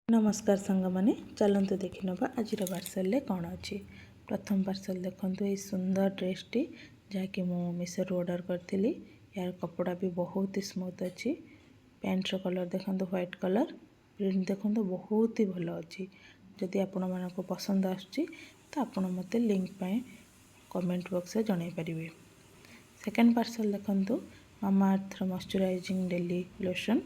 नमस्कार सांग माने चलतु देखि नवा आज पार्सल कौन अच्छी। प्रथम पार्सल देखु ये सुंदर ड्रेसटी जहाँकि मु मिशो ऑर्डर करी। यार कपड़ा भी बहुत ही स्मूथ अच्छी। पैंट रो कलर देखो व्हाइट कलर, प्रिंट देखो बहुत ही भल अच्छी। जदि आपण मानक पसंद आसुची तो आपण मते लिंक पाए कमेंट बॉक्स में जणाई पारिबे। सेकेंड पार्सल देखो मामाअर्थ मॉइस्चराइजिंग डेली लोशन।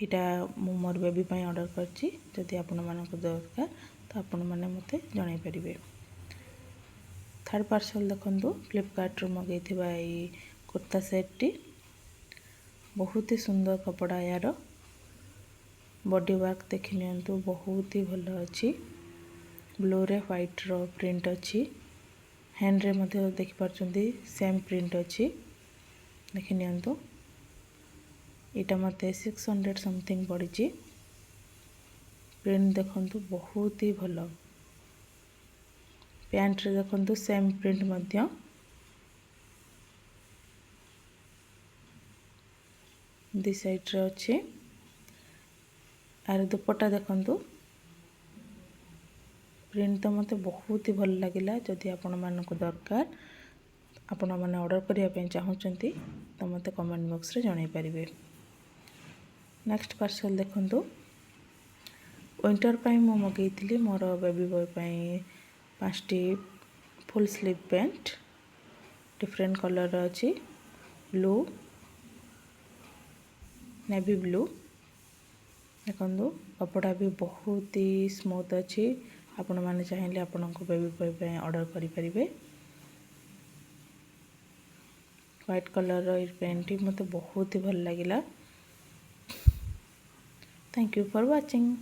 यहाँ मु मोर बेबी पाई ऑर्डर करछि। जदि आपण मानक दरकार तो आपण माने मते जणाई पारिबे। थर्ड पार्सल देखो फ्लिपकार्ट रो मगैथिबा ये कुर्ता सेट टी बहुत ही सुंदर कपड़ा। यार बॉडी वर्क देखि नियंतु बहुत ही भल अच्छी। ब्लू रे व्हाइट रो प्रिंट अच्छी। हैंड रे मते देखि पारछंती सेम प्रिंट अच्छी। देखि नियंतु इटा मते 600 समथिंग पड़ी। प्रिंट देखंतु बहुत ही भल। पैंट रे देखंतु सेम प्रिंट मध्य। दी साइड रे अच्छे। आर दुपट्टा देखंतु प्रिंट तो मते बहुत ही भल लगिला। जदि आपण मानक दरकार आपण माने ऑर्डर करिया पे चाहउचंती तो मते कमेंट बॉक्स रे जणाई पारिबे। नेक्स्ट पार्सल देखंतु विंटर पाई मु मगैथिली मोर बेबी बॉय पाई 5टी full sleeve pant different colour अच्छी। ब्लू, नेवी ब्लू देखंतु कपड़ा भी बहुत ही स्मूथ अच्छी। आपण माने चाहिए आपण को बेबी बॉय पाई ऑर्डर करि परिबे। व्हाइट कलर रो पैंट मते बहुत ही भल लागिला। Thank you for watching.